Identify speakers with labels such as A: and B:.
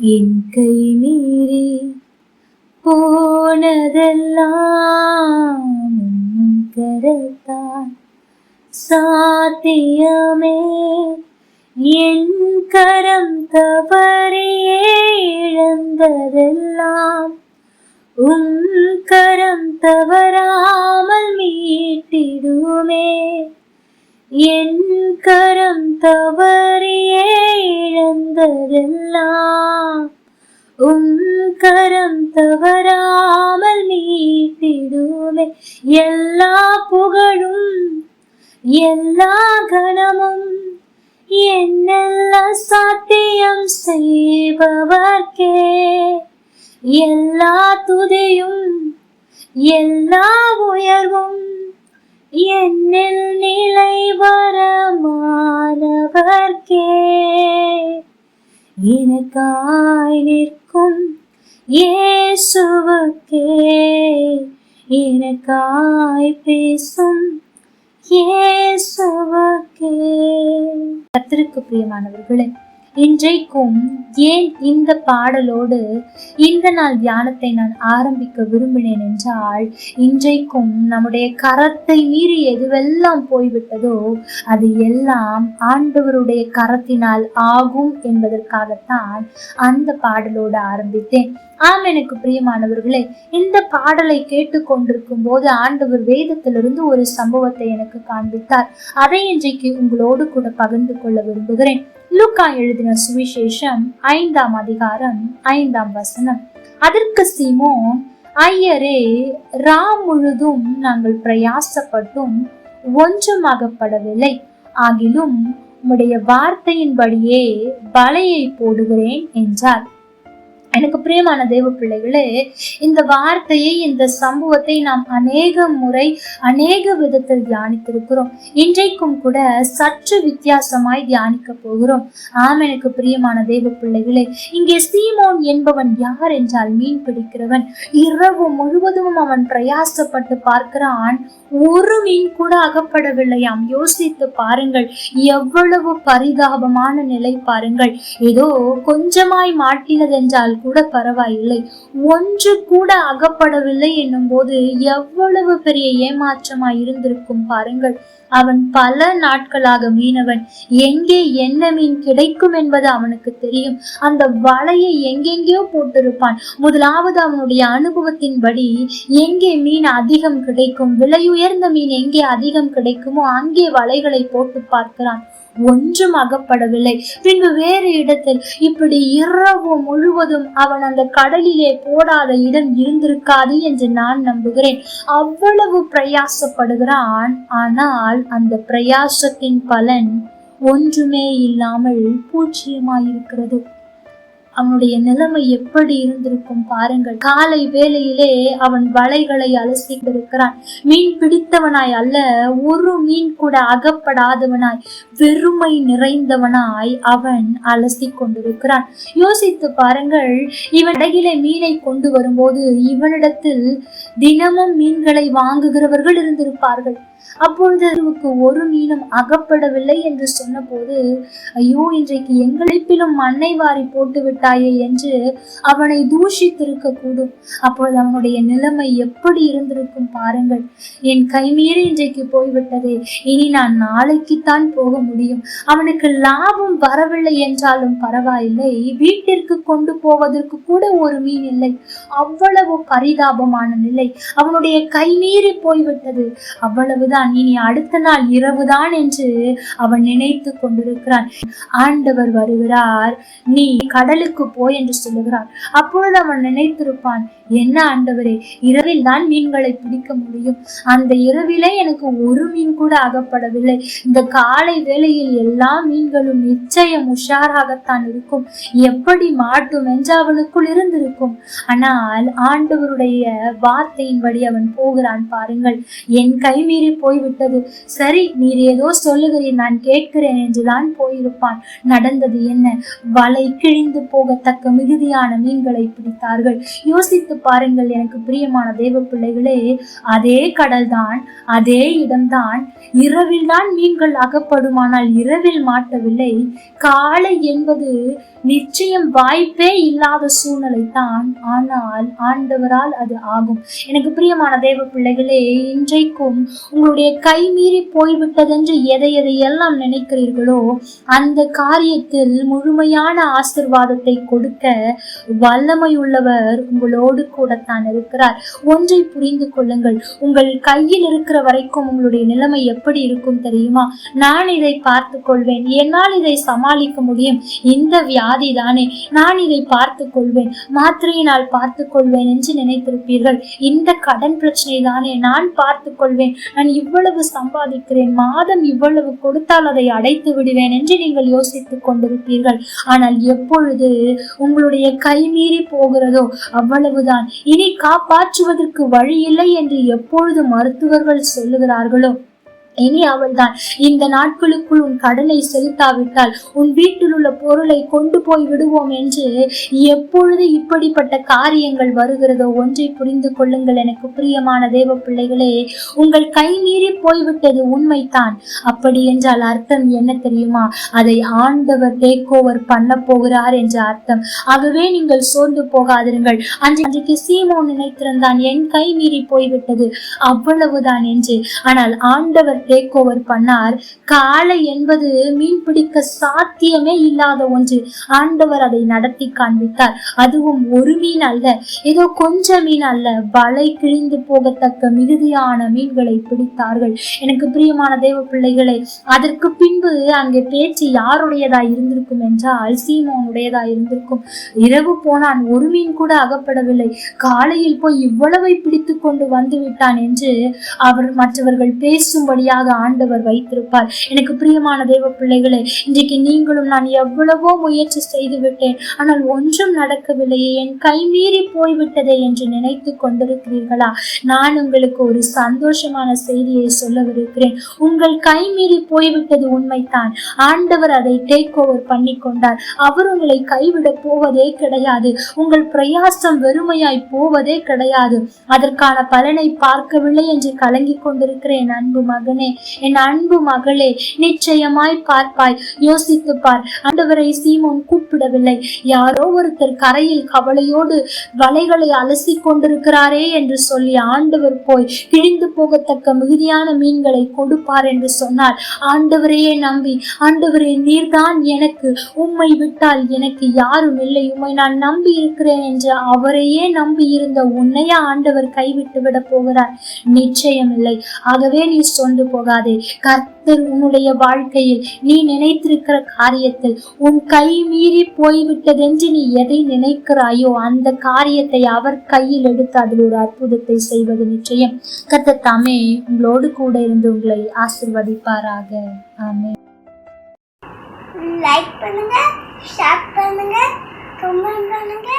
A: என் கை மீறி போனதெல்லாம் கரத்தான் சாத்தியமே. என் கரம் தவறியே இழந்ததெல்லாம் கரம் தவறாமல் மீட்டிடுமே. என் கரம் தவறியே இழந்ததெல்லாம் கரம் தவறாமல் மீட்டிடுமே. எல்லா புகழும் எல்லா கணமும் என்னெல்லாம் சாத்தியம் செய்பவர்க்கே. எல்லா துதியும் எல்லா உயர்வும் என்னில் நிலை வரமானவர்க்கே. எனக்காய் நிற்கும் இயேசுவுக்கே, எனக்காய் பேசும் இயேசுவுக்கே. கர்த்தருக்கு பிரியமானவர்களே, இன்றைக்கும் ஏன் இந்த பாடலோடு இந்த நாள் தியானத்தை நான் ஆரம்பிக்க விரும்பினேன் என்றால், இன்றைக்கும் நம்முடைய கரத்தை மீறி எதுவெல்லாம் போய்விட்டதோ அது எல்லாம் ஆண்டவருடைய கரத்தினால் ஆகும் என்பதற்காகத்தான் அந்த பாடலோடு ஆரம்பித்தேன். ஆம், எனக்கு பிரியமானவர்களே, இந்த பாடலை கேட்டுக்கொண்டிருக்கும் போது ஆண்டவர் வேதத்திலிருந்து ஒரு சம்பவத்தை எனக்கு காண்பித்தார். அதை இன்றைக்கு உங்களோடு கூட பகிர்ந்து கொள்ள விரும்புகிறேன். லூக்கா எழுதின சுவிசேஷம் 5ஆம் அதிகாரம் 5ஆம் வசனம். அதற்கு சீமோன், ஐயரே, ராம் முழுதும் நாங்கள் பிரயாசப்பட்டும் ஒன்றும் அகப்படவில்லை, ஆகிலும் உம்முடைய வார்த்தையின்படியே வலையை போடுகிறேன் என்றார். எனக்கு பிரியமான தேவ பிள்ளைகளே, இந்த வார்த்தையை, இந்த சம்பவத்தை நாம் அநேக முறை அநேக விதத்தில் தியானித்திருக்கிறோம். இன்றைக்கும் கூட சற்று வித்தியாசமாய் தியானிக்க போகிறோம். ஆம், எனக்கு பிரியமான தேவ பிள்ளைகளே, இங்கே சீமோன் என்பவன் யார் என்றால் மீன் பிடிக்கிறவன். இரவு முழுவதும் அவன் பிரயாசப்பட்டு பார்க்கிறான், ஒரு மீன் கூட அகப்படவில்லையாம். யோசித்து பாருங்கள், எவ்வளவு பரிதாபமான நிலை பாருங்கள். ஏதோ கொஞ்சமாய் மாட்டினதென்றால் கூட பரவாயில்லை, ஒன்று கூட அகப்படவில்லை என்னும் போது எவ்வளவு பெரிய ஏமாற்றமாய் இருந்திருக்கும் பாருங்கள். அவன் பல நாட்களாக மீனவன். எங்கே என்ன மீன் கிடைக்கும் என்பது அவனுக்கு தெரியும். அந்த வலையை எங்கெங்கேயோ போட்டிருப்பான். முதலாவது அவனுடைய அனுபவத்தின்படி எங்கே மீன் அதிகம் கிடைக்கும், விலையுயர்ந்த மீன் எங்கே அதிகம் கிடைக்குமோ அங்கே வலைகளை போட்டு பார்க்கிறான். ஒன்றும் அகப்படவில்லை. பின்பு வேறு இடத்தில் இப்படி இரவு முழுவதும் அவன் அந்த கடலிலே போடாத இடம் இருந்திருக்காது என்று நான் நம்புகிறேன். அவ்வளவு பிரயாசப்படுகிறான். ஆனால் அந்த பிரயாசத்தின் பலன் ஒன்றுமே இல்லாமல் பூஜ்ஜியமாயிருக்கிறது. அவனுடைய நிலைமை எப்படி இருந்திருக்கும் பாருங்கள். காலை வேளையிலே அவன் வலைகளை அலசி இருக்கிறான். மீன் பிடித்தவனாய் அல்ல, ஒரு மீன் கூட அகப்படாதவனாய், வெறுமை நிறைந்தவனாய் அவன் அலசி கொண்டிருக்கிறான். யோசித்து பாருங்கள், இவன் அடகிலே மீனை கொண்டு வரும்போது இவனிடத்தில் தினமும் மீன்களை வாங்குகிறவர்கள் இருந்திருப்பார்கள். அப்பொழுது ஒரு மீனும் அகப்படவில்லை என்று சொன்ன போது, ஐயோ, இன்றைக்கு எங்களிப்பிலும் மண்ணை வாரி போட்டு விட்டாயே என்று அவனை தூஷித்திருக்க கூடும். அப்பொழுது அவனுடைய நிலைமை எப்படி இருந்திருக்கும் பாருங்கள். என் கைமீறி இன்றைக்கு போய்விட்டதே, இனி நான் நாளைக்குத்தான் போக முடியும். அவனுக்கு லாபம் வரவில்லை என்றாலும் பரவாயில்லை, வீட்டிற்கு கொண்டு போவதற்கு கூட ஒரு மீன் இல்லை. அவ்வளவு பரிதாபமான நிலை. அவனுடைய கைமீறி போய்விட்டது. அவ்வளவுதான், இனி அடுத்த நாள் இரவுதான் என்று அவன் நினைத்து கொண்டிருக்கிறான். ஆண்டவர் வருகிறார், நீ கடலுக்கு போய் என்று சொல்லுகிறார். அப்பொழுது அவன் நினைத்திருப்பான், என்ன ஆண்டவரே, இரவில் தான் மீன்களை பிடிக்க முடியும், அந்த இரவிலே எனக்கு ஒரு மீன் கூட அகப்படவில்லை. இந்த காலை வேளையில் எல்லா மீன்களும் நிச்சயம் உஷாராகத்தான் இருக்கும், எப்படி மாட்டும் என்று அவனுக்குள் இருந்திருக்கும். ஆனால் ஆண்டவருடைய வார்த்தையின்படி அவன் போகிறான் பாருங்கள். என் கைமீறி போய்விட்டது, சரி, நீர் ஏதோ சொல்லுகிறீர், நான் கேட்கிறேன் என்றுதான் போயிருப்பான். நடந்தது என்ன? வலை கிழிந்து போகத்தக்க மிகுதியான மீன்களை பிடித்தார்கள். யோசித்து பாருங்கள் எனக்கு பிரியமான தேவ பிள்ளைகளே, அதே கடல்தான், அதே இடம்தான். இரவில் தான் மீன்கள் அகப்படுமானால் இரவில் மாட்டவில்லை. காலை என்பது நிச்சயம் வாய்ப்பே இல்லாத சூழ்நிலை தான், ஆனால் ஆண்டவரால் அது ஆகும். எனக்கு பிரியமான தேவ பிள்ளைகளே, இன்றைக்கும் உங்களுடைய கை மீறி போய்விட்டதென்று எதையெல்லாம் நினைக்கிறீர்களோ அந்த காரியத்தில் முழுமையான ஆசீர்வாதத்தை கொடுக்க வல்லமையுள்ளவர் உங்களோடு கூடத்தான் இருக்கிறார். ஒன்றை புரிந்து கொள்ளுங்கள், உங்கள் கையில் இருக்கிற வரைக்கும் உங்களுடைய நிலைமை எப்படி இருக்கும் தெரியுமா? நான் இதை பார்த்து கொள்வேன், என்னால் இதை சமாளிக்க முடியும், இந்த வியாதி தானே, நான் இதை பார்த்து கொள்வேன், மாத்திரையினால் பார்த்து கொள்வேன் என்று நினைத்திருப்பீர்கள். இந்த கடன் பிரச்சனை தானே, நான் பார்த்து கொள்வேன், நான் இவ்வளவு சம்பாதிக்கிறேன், மாதம் இவ்வளவு கொடுத்தால் அதை அடைத்து விடுவேன் என்று நீங்கள் யோசித்துக் கொண்டிருப்பீர்கள். ஆனால் எப்பொழுது உங்களுடைய கை மீறி போகிறதோ அவ்வளவுதான். இனி காப்பாற்றுவதற்கு வழி இல்லை என்று எப்பொழுது மருத்துவர்கள் சொல்லுகிறார்களோ இனி அவள்தான். இந்த நாட்களுக்குள் உன் கடனை செலுத்தாவிட்டால் உன் வீட்டில் உள்ள பொருளை கொண்டு போய் விடுவோம் என்று எப்பொழுது இப்படிப்பட்ட காரியங்கள் வருகிறதோ ஒன்றை புரிந்து கொள்ளுங்கள் எனக்கு பிரியமான தேவ பிள்ளைகளே, உங்கள் கை மீறி போய்விட்டது உண்மைதான். அப்படி என்றால் அர்த்தம் என்ன தெரியுமா? அதை ஆண்டவர் டேக் ஓவர் பண்ண போகிறார் என்ற அர்த்தம். ஆகவே நீங்கள் சோர்ந்து போகாதிருங்கள். அன்றைக்கு சீமோன் நினைத்திருந்தான், என் கை மீறி போய்விட்டது அவ்வளவுதான் என்று. ஆனால் ஆண்டவர் டேக் ஓவர் பண்ணார். காலை என்பது மீன் பிடிக்க சாத்தியமே இல்லாத ஒன்று. ஆண்டவர் அதை நடத்தி காண்பித்தார். அதுவும் ஒரு மீன் அல்ல, ஏதோ கொஞ்சம் மீன் அல்ல, வலை கிழிந்து போகத்தக்க மிகுதியான மீன்களை பிடித்தார்கள். எனக்கு பிரியமான தேவ பிள்ளைகளை, அதற்கு பின்பு அங்கே பேச்சு யாருடையதா இருந்திருக்கும் என்றால் சீமோனுடையதா இருந்திருக்கும். இரவு போனான், ஒரு மீன் கூட அகப்படவில்லை, காலையில் போய் இவ்வளவை பிடித்து கொண்டு வந்து விட்டான் என்று மற்றவர்கள் பேசும்படியாக ஆண்டவர் வைத்திருப்பார். எனக்கு பிரியமான தேவ பிள்ளைகளே, இன்றைக்கு நீங்களும் நான் எவ்வளவோ முயற்சி செய்து விட்டேன், ஆனால் ஒன்றும் நடக்கவில்லையே, என் கை மீறி போய்விட்டதே என்று நினைத்து கொண்டிருக்கிறீர்களா? நான் உங்களுக்கு ஒரு சந்தோஷமான செய்தியை சொல்லவிருக்கிறேன். உங்கள் கை மீறி போய்விட்டது உண்மைதான். ஆண்டவர் அதை டேக் ஓவர் பண்ணி கொண்டார். அவர் உங்களை கைவிட போவதே கிடையாது. உங்கள் பிரயாசம் வெறுமையாய் போவதே கிடையாது. அதற்கான பலனை பார்க்கவில்லை என்று கலங்கி கொண்டிருக்கிறேன் என் அன்பு மகனே, என் அன்பு மகளே, நிச்சயமாய் பார்ப்பாய். யோசித்து பார். ஆண்டவரை சீமோன் கூப்பிடவில்லை. யாரோ ஒருத்தர் கரையில் கவலையோடு வலைகளை அலசி கொண்டிருக்கிறாரே என்று சொல்லி ஆண்டவர் போய் கிழிந்து போகத்தக்க மிகுதியான மீன்களை கொடுப்பார் என்று சொன்னார். ஆண்டவரையே நம்பி, ஆண்டவரே நீர்தான் எனக்கு, உம்மை விட்டால் எனக்கு யாரும் இல்லை, உம்மை நான் நம்பி இருக்கிறேன் என்று அவரையே நம்பி இருந்த உன்னைய ஆண்டவர் கைவிட்டு விட போகிறார்? நிச்சயம் இல்லை. ஆகவே நீ சொந்து போகாதே. கர்த்தர் உன்னுடைய வாழ்க்கையில் நீ நினைத்திருக்கிற காரியத்தில் உன் கை மீறி போய்விட்டதென்று நீ எதை நினைக்கிறாயோ அந்த காரியத்தை அவர் கையில் எடுத்து அதில் ஒரு அற்புதத்தை செய்வது நிச்சயம். கர்த்தர் தாமே உங்களோடு கூட இருந்து உங்களை ஆசீர்வதிப்பாராக. ஆமென்.
B: லைக் பண்ணுங்க, ஷேர் பண்ணுங்க, கமெண்ட் பண்ணுங்க.